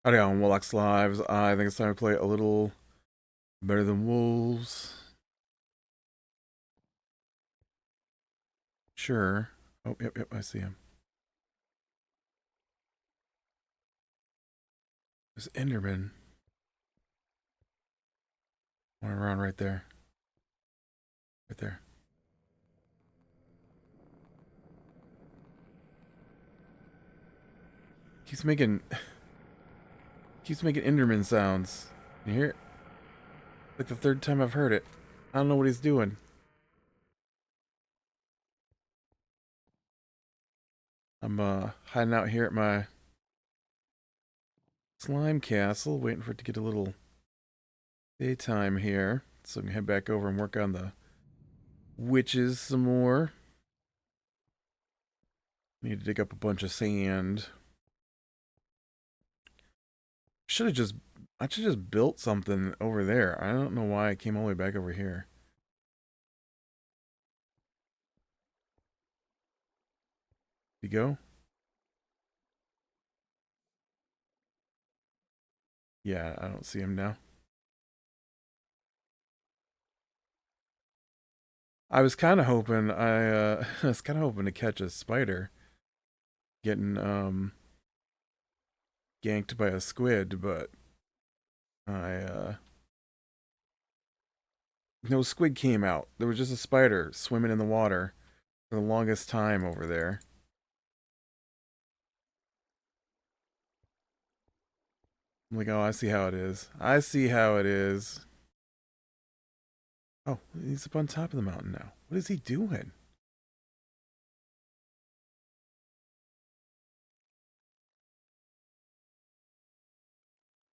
Howdy on Warlock's Lives. I think it's time to play a little better than wolves. Sure. Oh, yep, I see him. There's Enderman. One around right there. Right there. Keeps making Enderman sounds. You hear it? Like the third time I've heard it. I don't know what he's doing. I'm hiding out here at my slime castle, waiting for it to get a little daytime here, so I can head back over and work on the witches some more. Need to dig up a bunch of sand. I should just built something over there. I don't know why I came all the way back over here. You go? Yeah, I don't see him now. I was kind of hoping I was kind of hoping to catch a spider getting ganked by a squid, but I no squid came out. There was just a spider swimming in the water for the longest time over there. I'm like, oh, I see how it is. I see how it is. Oh, he's up on top of the mountain now. What is he doing?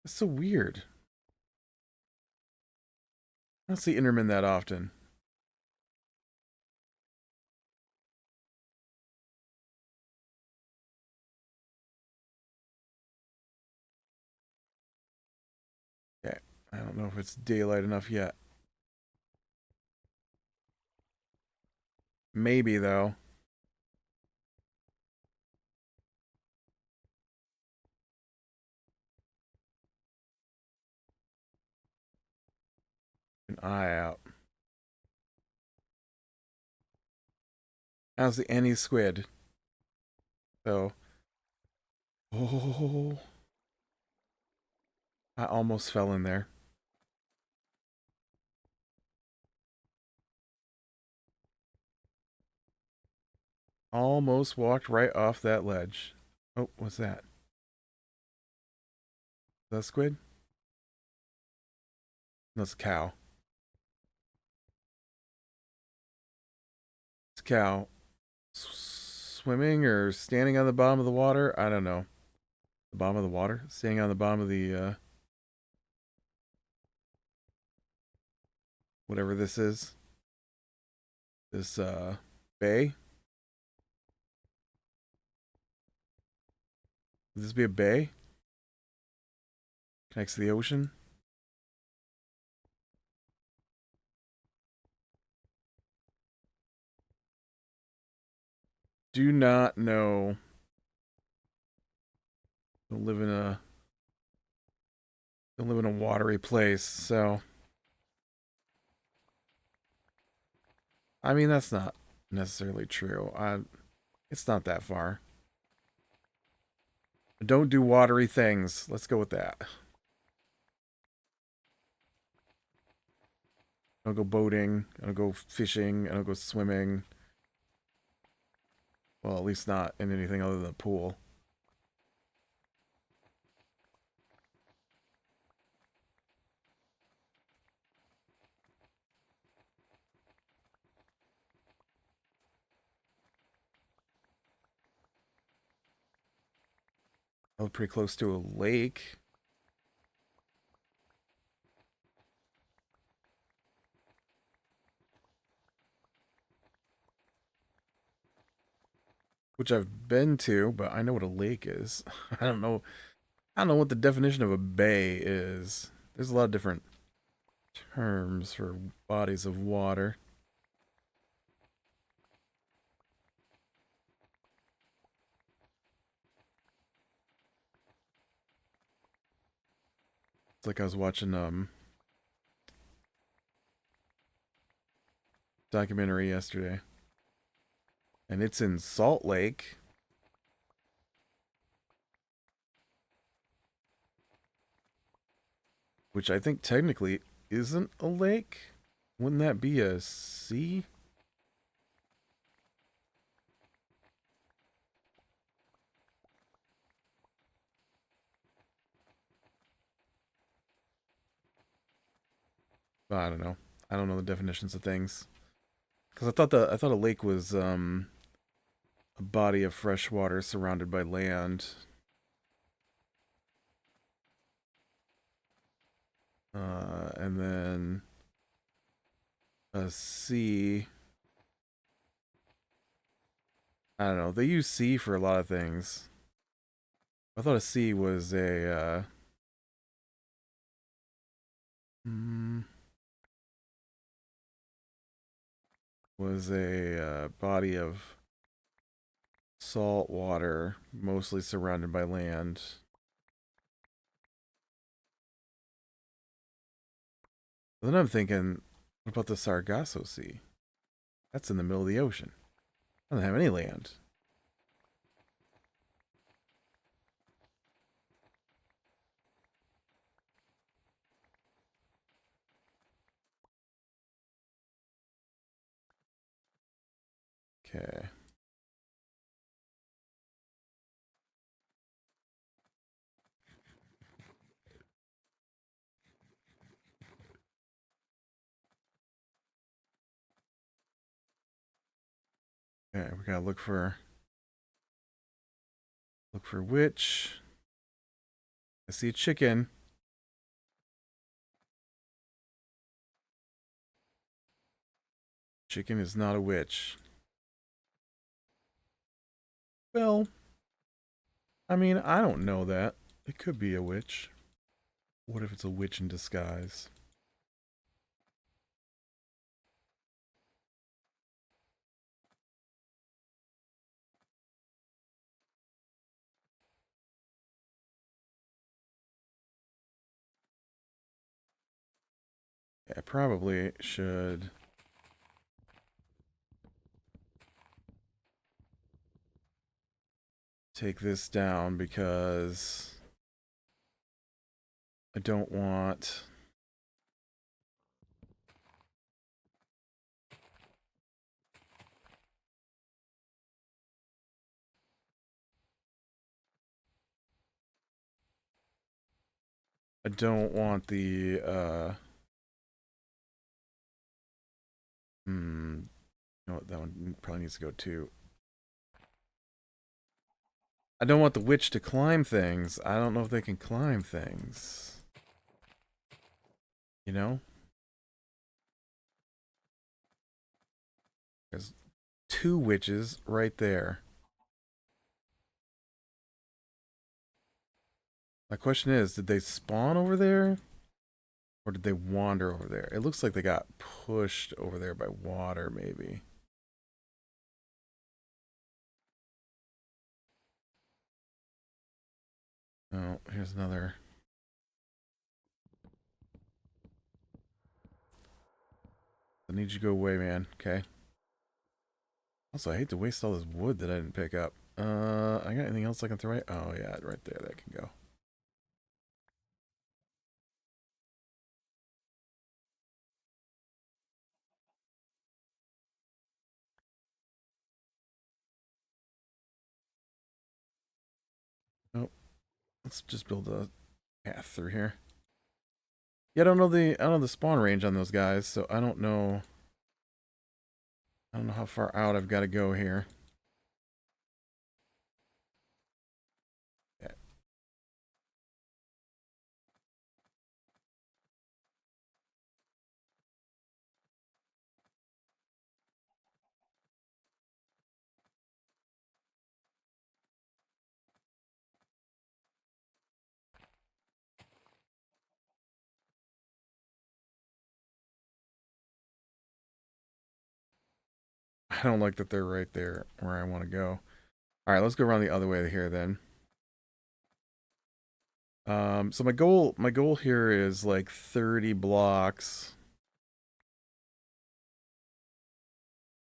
That's so weird. I don't see Enderman that often. Okay, I don't know if it's daylight enough yet. Maybe, though. An eye out. How's the any squid? So, oh, I almost fell in there. Almost walked right off that ledge. Oh, what's that? Is that a squid? That's a cow. It's a cow. Swimming or standing on the bottom of the water? I don't know. The bottom of the water? Standing on the bottom of the, whatever this is. This, bay? Would this be a bay? Connects to the ocean? Do not know. Don't live in a watery place, so I mean that's not necessarily true. It's not that far. Don't do watery things. Let's go with that. I don't go boating. I don't go fishing. I don't go swimming. Well, at least not in anything other than a pool. I was pretty close to a lake. which I've been to, but I know what a lake is. I don't know. I don't know what the definition of a bay is. There's a lot of different terms for bodies of water. It's like I was watching documentary yesterday, and it's in Salt Lake, which I think technically isn't a lake. Wouldn't that be a sea? I don't know. I don't know the definitions of things. Because I thought a lake was a body of fresh water surrounded by land. And then a sea. I don't know. They use sea for a lot of things. I thought a sea was a mm, body of salt water, mostly surrounded by land. But then I'm thinking, what about the Sargasso Sea? That's in the middle of the ocean. It doesn't have any land. Okay. Okay, we gotta look for witch. I see a chicken. Chicken is not a witch. Well, I mean, I don't know that. It could be a witch. What if it's a witch in disguise? Yeah, I probably should take this down because I don't want the you know what, that one probably needs to go too. I don't want the witch to climb things. I don't know if they can climb things. You know? There's two witches right there. My question is, did they spawn over there? Or did they wander over there? It looks like they got pushed over there by water, maybe. Oh, here's another. I need you to go away, man. Okay. Also, I hate to waste all this wood that I didn't pick up. I got anything else I can throw away? Oh, yeah, right there. That can go. Oh, let's just build a path through here. Yeah, I don't know the spawn range on those guys, so I don't know. I don't know how far out I've got to go here. Yeah. I don't like that they're right there where I want to go. All right, let's go around the other way here then. So my goal here is like 30 blocks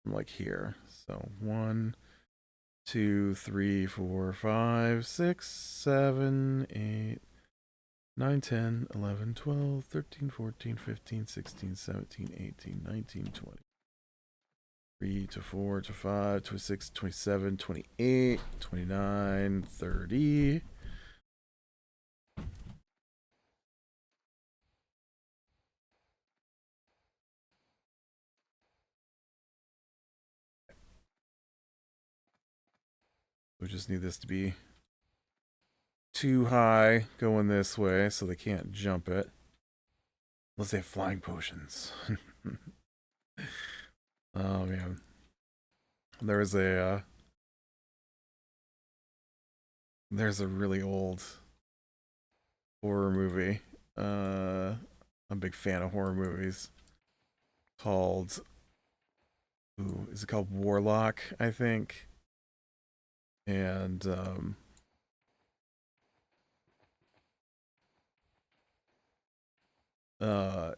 from like here. So 1, 2, 3, 4, 5, 6, 7, 8, 9, 10, 11, 12, 13, 14, 15, 16, 17, 18, 19, 20. 3 to 4 to 5 to 6, 27, 28, 29, 30. We just need this to be too high going this way so they can't jump it. Unless they have flying potions. Oh man. There's a really old horror movie. I'm a big fan of horror movies. Called is it called Warlock, I think? And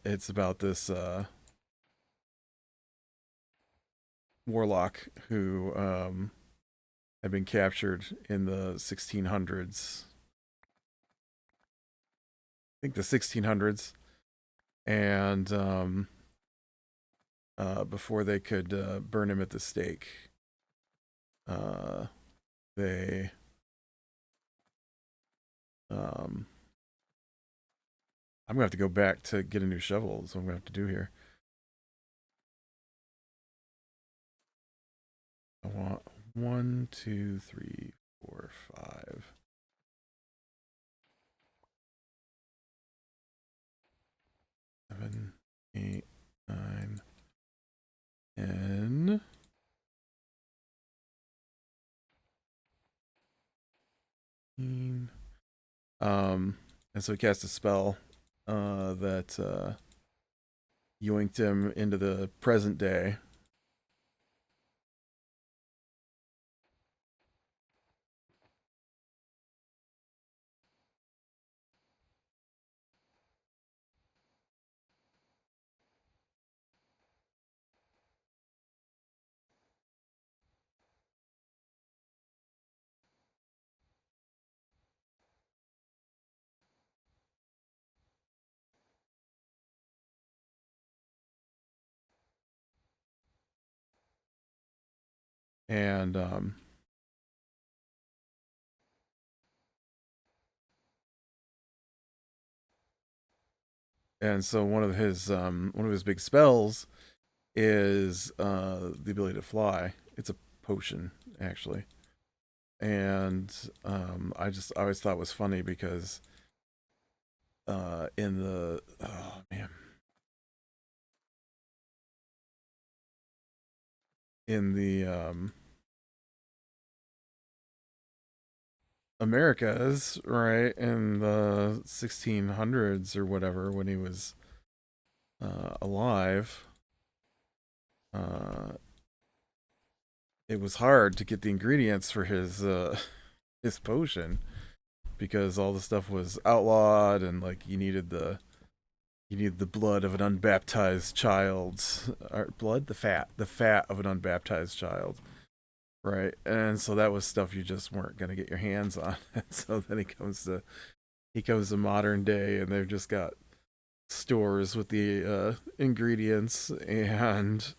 it's about this warlock who had been captured in the 1600s. I think the 1600s, and before they could burn him at the stake, they I'm gonna have to go back to get a new shovel. That's what I'm gonna have to do here. I want 1, 2, 3, 4, 5. 7, 8, 9, 10. And so he cast a spell that yoinked him into the present day. And so one of his big spells is the ability to fly. It's a potion, actually. And I always thought it was funny because in the oh man in the Americas, right, in the 1600s or whatever, when he was alive, uh, it was hard to get the ingredients for his his potion because all the stuff was outlawed, and like you needed the blood of an unbaptized child, or blood, the fat of an unbaptized child, right? And so that was stuff you just weren't gonna get your hands on. And so then he comes to modern day, and they've just got stores with the ingredients, and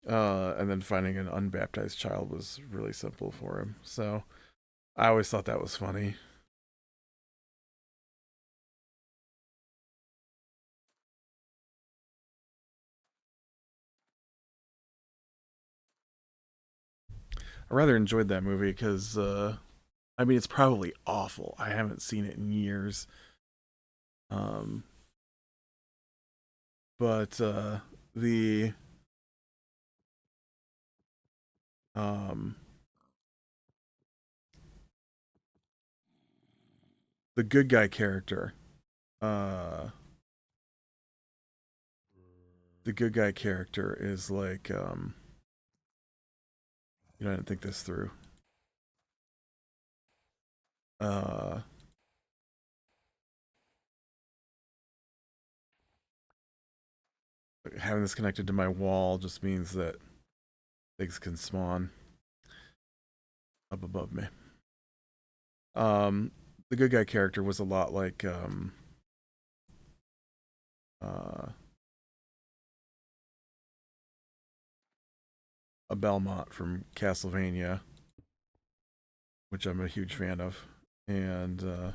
then finding an unbaptized child was really simple for him. So I always thought that was funny. I rather enjoyed that movie because I mean, it's probably awful. I haven't seen it in years. Um, but the um, the good guy character, uh, the good guy character is like You know, I didn't think this through. Uh, Having this connected to my wall just means that things can spawn up above me. Um, the good guy character was a lot like uh, a Belmont from Castlevania, which I'm a huge fan of, and that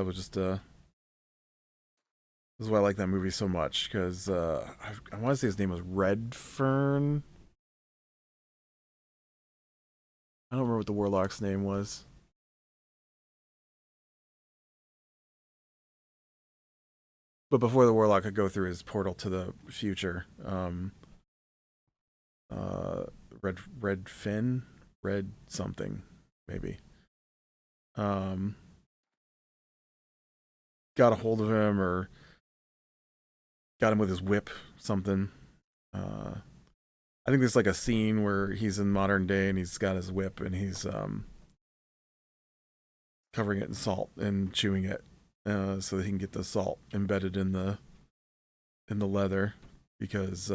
was just this is why I like that movie so much because I want to say his name was Redfern. I don't remember what the warlock's name was. But before the warlock could go through his portal to the future, uh, Red Finn, Red something, maybe, um, got a hold of him or got him with his whip, something. Uh, I think there's like a scene where he's in modern day and he's got his whip and he's covering it in salt and chewing it so that he can get the salt embedded in the leather because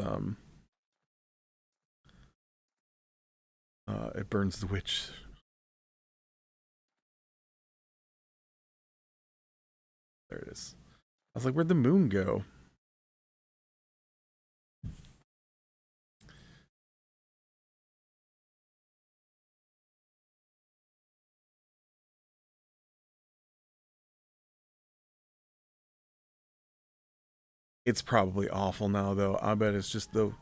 it burns the witch. There it is. I was like, where'd the moon go? It's probably awful now, though. I bet it's just the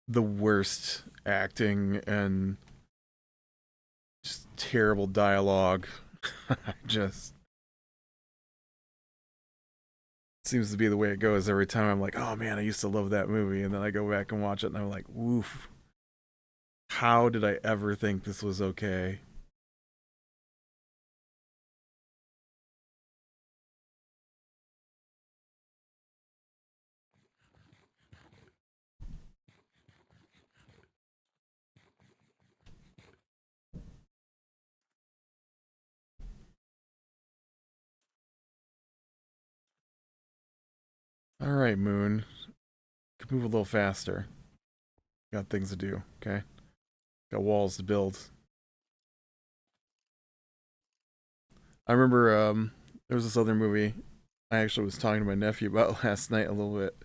worst acting and just terrible dialogue. Just seems to be the way it goes every time. I'm like, oh man, I used to love that movie, and then I go back and watch it, and I'm like, woof. How did I ever think this was okay? All right, Moon, could move a little faster. Got things to do. Okay, got walls to build. I remember there was this other movie I actually was talking to my nephew about last night a little bit.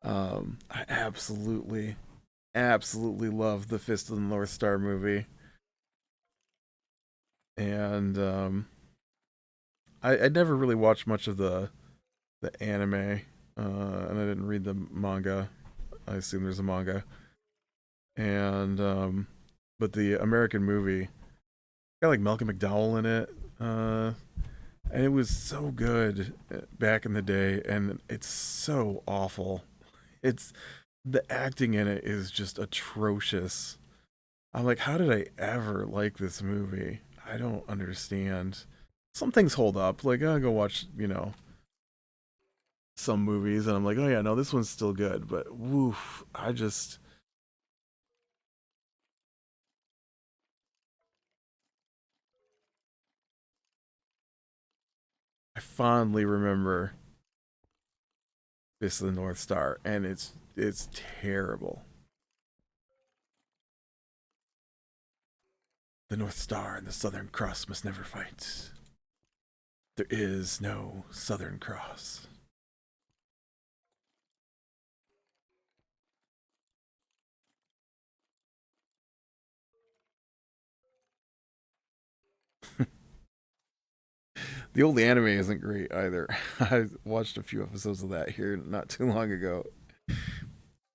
I absolutely love the Fist of the North Star movie, and I never really watched much of the anime, and I didn't read the manga. I assume there's a manga, and but the American movie got like Malcolm McDowell in it, and it was so good back in the day, and it's so awful. It's the acting in it is just atrocious. I'm like, how did I ever like this movie? I don't understand. Some things hold up. Like, I go watch, some movies, and I'm like, oh yeah, no, this one's still good. But woof, I fondly remember Fist of the North Star, and it's terrible. The North Star and the Southern Cross must never fight. There is no Southern Cross. The old anime isn't great either. I watched a few episodes of that here not too long ago.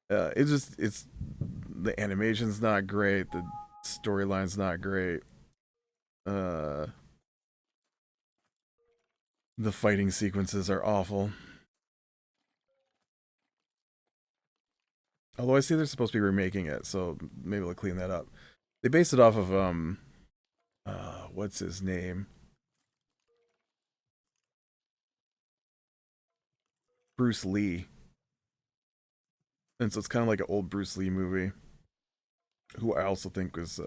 It's the animation's not great. The storyline's not great. Uh, the fighting sequences are awful. Although I see they're supposed to be remaking it, so maybe they'll clean that up. They based it off of what's his name? Bruce Lee. And so it's kind of like an old Bruce Lee movie. who I also think was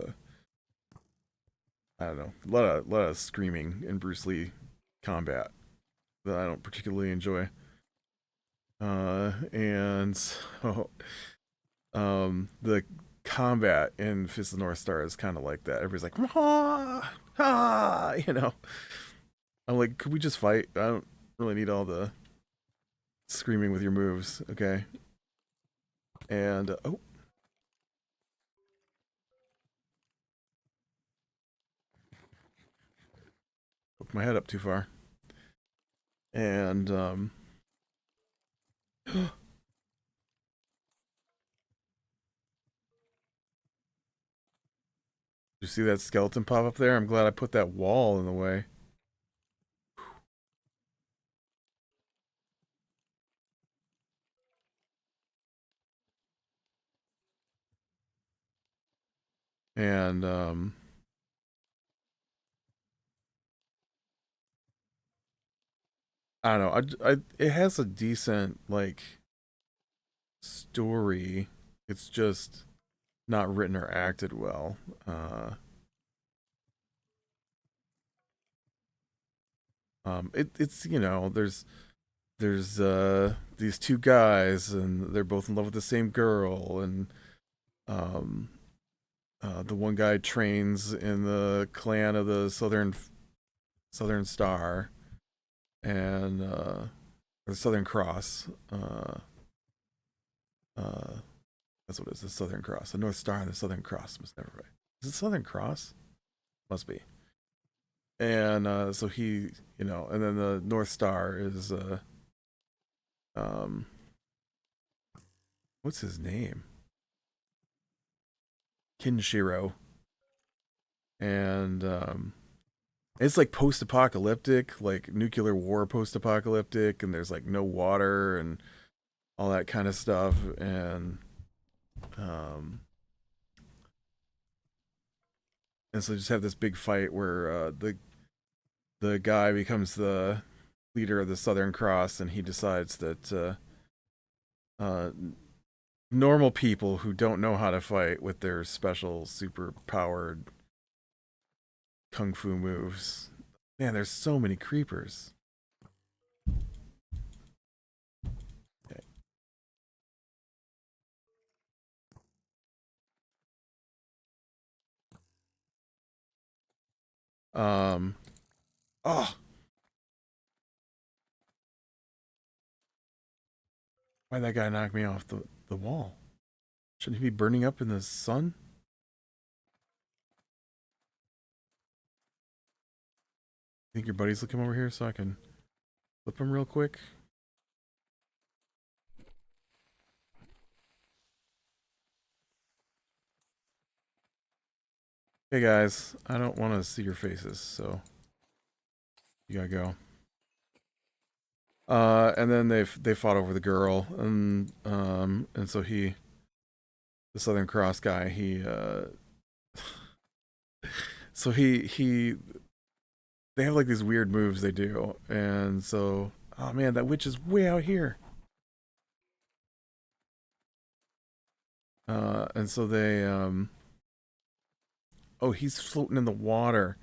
I don't know, a lot of screaming in Bruce Lee combat that I don't particularly enjoy. And so the combat in Fist of the North Star is kind of like that. Everybody's like, ah, ah, you know. I'm like, could we just fight? I don't really need all the screaming with your moves, okay? And oh, hooked my head up too far. And you see that skeleton pop up there? I'm glad I put that wall in the way. And I don't know. It has a decent like story. It's just not written or acted well. It's, you know, there's these two guys and they're both in love with the same girl, and um the one guy trains in the clan of the Southern Star, and or Southern Cross. Uh that's what it is, the Southern Cross. The North Star and the Southern Cross must never right. Is it Southern Cross? Must be. And so he, you know, and then the North Star is um what's his name? Kinshiro. And it's like post-apocalyptic, like nuclear war post-apocalyptic, and there's like no water and all that kind of stuff. Um and so just have this big fight where the guy becomes the leader of the Southern Cross, and he decides that uh normal people who don't know how to fight with their special super powered kung fu moves. Man, there's so many creepers. Okay. Um oh, why'd that guy knock me off the wall? Shouldn't he be burning up in the sun? Think your buddies will come over here so I can flip him real quick? Hey guys, I don't want to see your faces, so you gotta go. And then they fought over the girl, and so the Southern Cross guy, so he they have like these weird moves they do, and so oh man, that witch is way out here. And so they oh, he's floating in the water.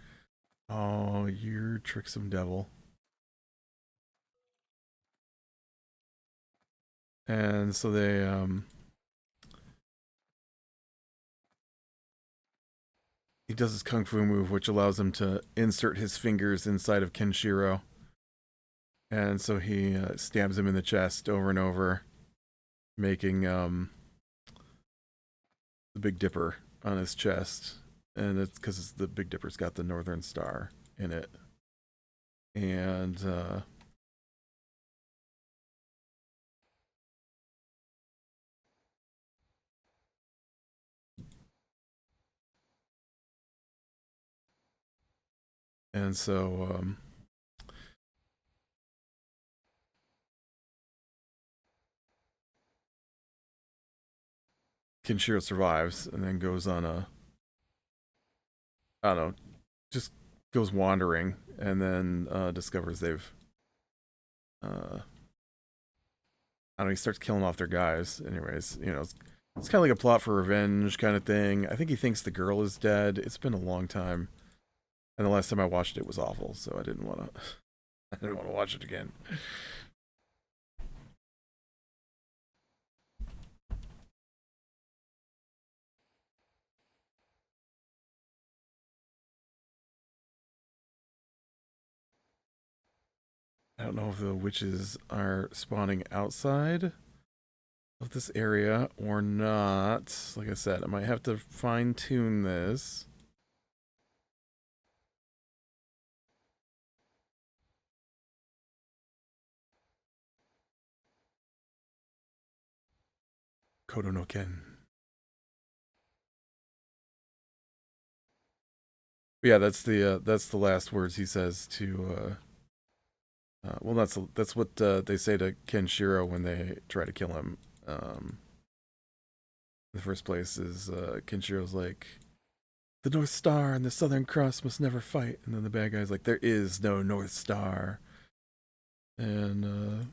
Oh, you're tricksome devil. And so he does his kung fu move, which allows him to insert his fingers inside of Kenshiro. And so he stabs him in the chest over and over, making the Big Dipper on his chest. And it's because the Big Dipper's got the Northern Star in it. And so Kenshiro survives and then goes on a, I don't know, just goes wandering, and then discovers they've I don't know, he starts killing off their guys. Anyways, you know, It's kind of like a plot for revenge kind of thing. I think he thinks the girl is dead. It's been a long time, and the last time I watched it was awful, so I didn't want to. I didn't want to watch it again. I don't know if the witches are spawning outside of this area or not. Like I said, I might have to fine tune this. Kodo no Ken. But yeah, that's the last words he says to. Well, that's what they say to Kenshiro when they try to kill him. In the first place is Kenshiro's like, the North Star and the Southern Cross must never fight, and then the bad guy's like, there is no North Star, and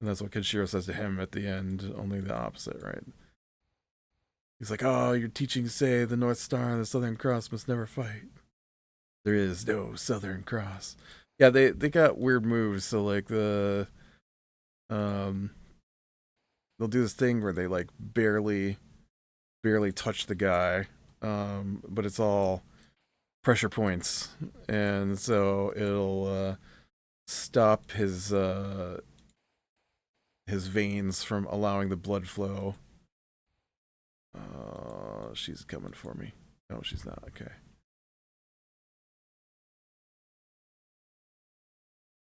that's what Kenshiro says to him at the end. Only the opposite, right? He's like, oh, your teachings say the North Star and the Southern Cross must never fight. There is no Southern Cross. Yeah, they got weird moves. So like um they'll do this thing where they like barely touch the guy, but it's all pressure points, and so it'll stop his veins from allowing the blood flow. She's coming for me. No, she's not. Okay.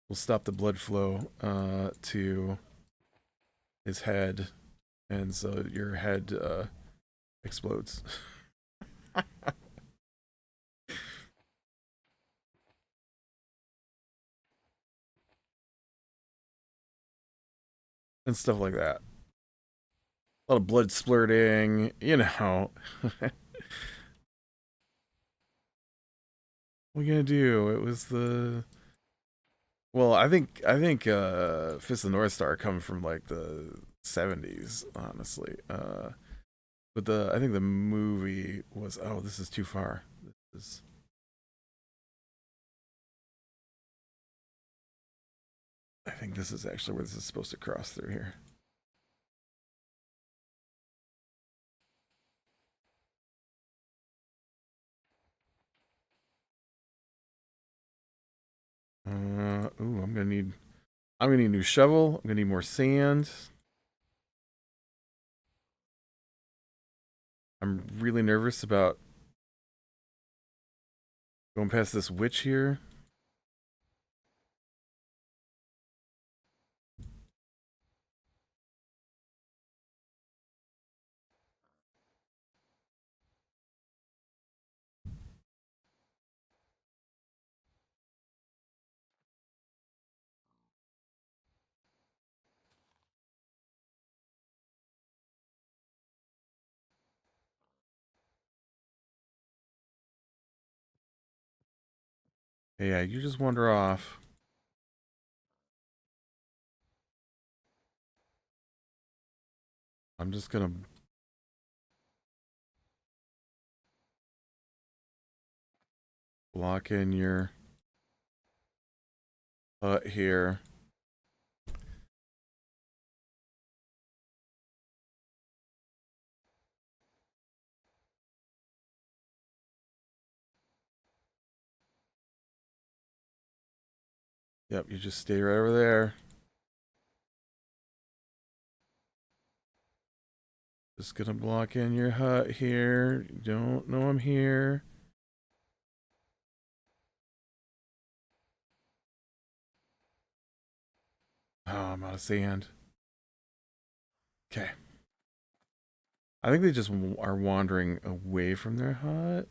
We'll stop the blood flow to his head, and so your head explodes. And stuff like that. A lot of blood splurting, you know. What are we gonna do? It was the well, I think Fist of the North Star come from like the 70s, honestly. But the I think the movie was oh, this is too far. This is I think this is actually where this is supposed to cross through here. Ooh, I'm gonna need a new shovel. I'm gonna need more sand. I'm really nervous about going past this witch here. Yeah, you just wander off. I'm just gonna block in your hut here. Yep, you just stay right over there. Just gonna block in your hut here. You don't know I'm here. Oh, I'm out of sand. Okay. I think they just are wandering away from their hut.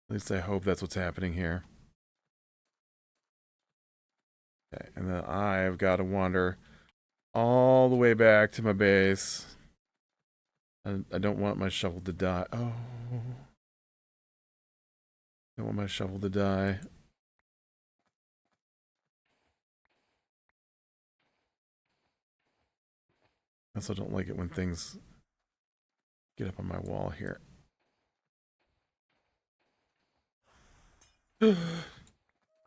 At least I hope that's what's happening here. Okay, and then I've got to wander all the way back to my base. I don't want my shovel to die. Oh. I don't want my shovel to die. I also don't like it when things get up on my wall here.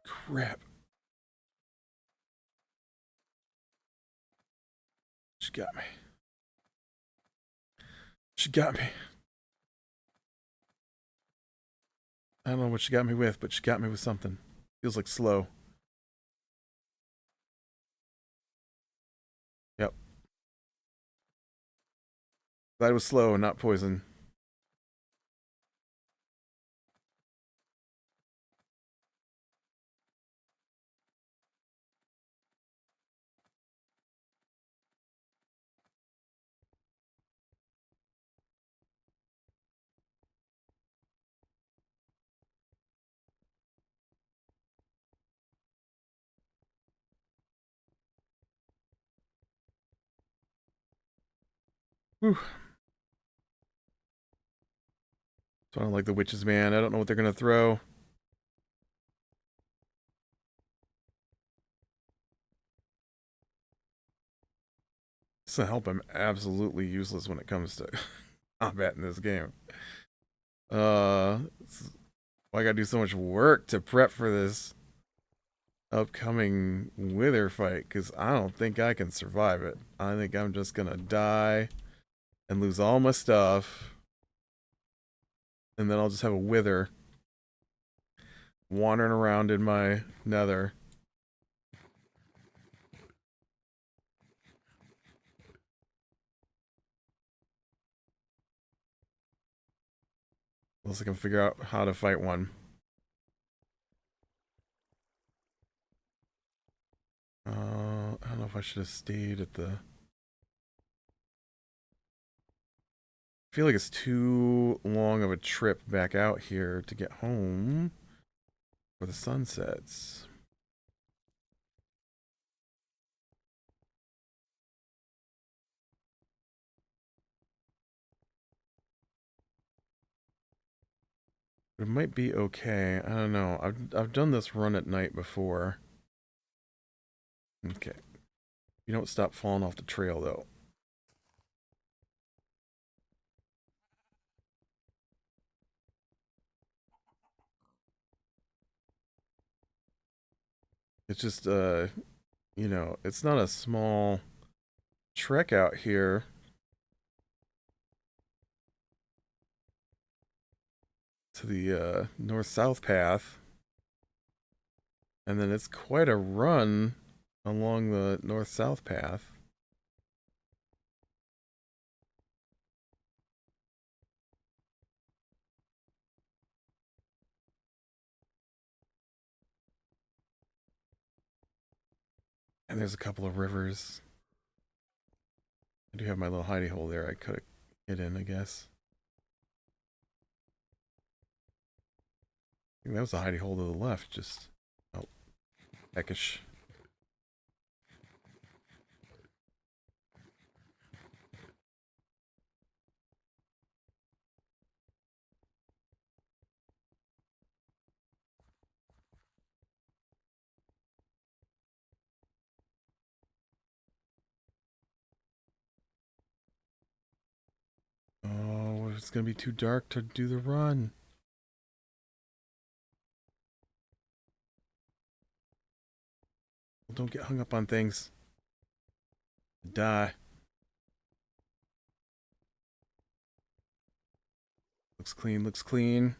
Crap. She got me. She got me. I don't know what she got me with, but she got me with something. Feels like slow. Yep. Glad it was slow and not poison. Whew. So I don't like the witches, man. I don't know what they're gonna throw. To help, I'm absolutely useless when it comes to combat in this game. Why I gotta do so much work to prep for this upcoming wither fight? Because I don't think I can survive it. I think I'm just gonna die and lose all my stuff, and then I'll just have a wither wandering around in my nether. Unless I can figure out how to fight one. I don't know if I should have stayed at the... I feel like it's too long of a trip back out here to get home for the sun sets. But it might be okay. I don't know. I've done this run at night before. Okay. You don't stop falling off the trail though. It's just you know, it's not a small trek out here. To the north-south path. And then it's quite a run along the north-south path. And there's a couple of rivers. I do have my little hidey hole there I could have hid in, I guess. I think that was the hidey hole to the left, just... Oh, peckish. Oh, it's gonna be too dark to do the run. Well, don't get hung up on things. Die. Looks clean, looks clean.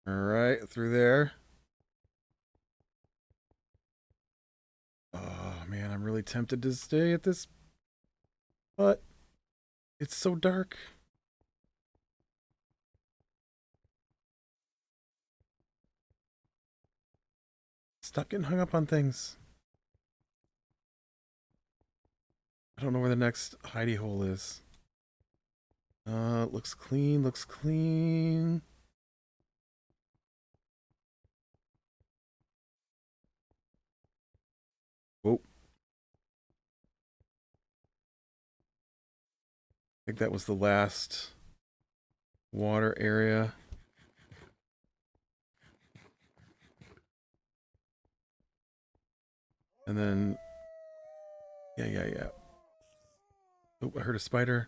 Alright, through there. Oh, man, I'm really tempted to stay at this... But... It's so dark. Stop getting hung up on things. I don't know where the next hidey hole is. Looks clean, looks clean. Whoa. I think that was the last water area. And then... Yeah. Oh, I heard a spider.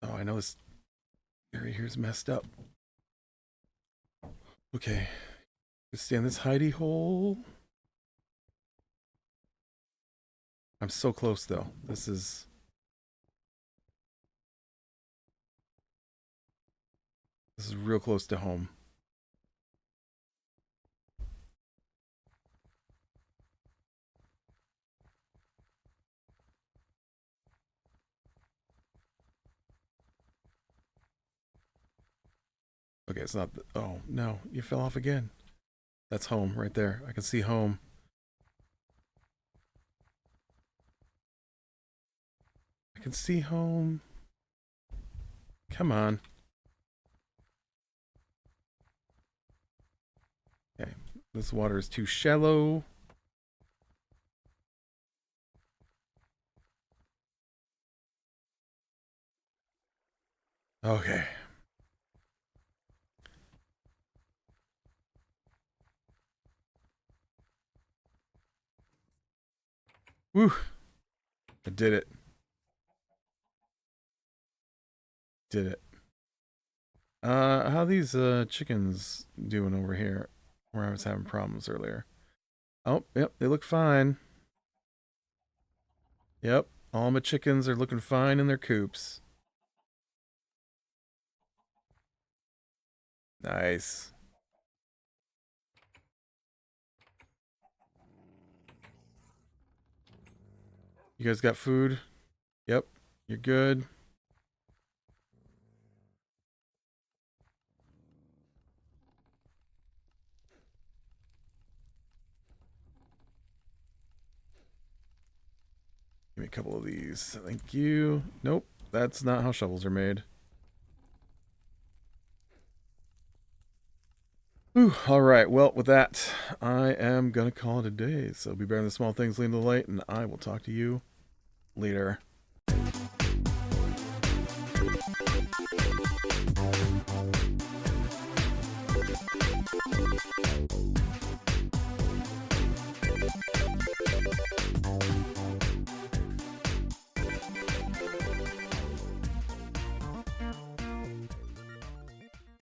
Oh, I know this area here's messed up. Okay. Let's stay in this hidey hole. I'm so close, though. This is real close to home. Okay, it's not... Oh, no. You fell off again. That's home right there. I can see home. I can see home. Come on. Okay. This water is too shallow. Okay. Woo. I did it. Did it. How are these chickens doing over here? Where I was having problems earlier. Oh, yep, they look fine. Yep, all my chickens are looking fine in their coops. Nice. You guys got food? Yep, you're good. Give me a couple of these. Thank you. Nope, that's not how shovels are made. Whew, all right, well, with that, I am going to call it a day. So be better than the small things, lean to the light, and I will talk to you later.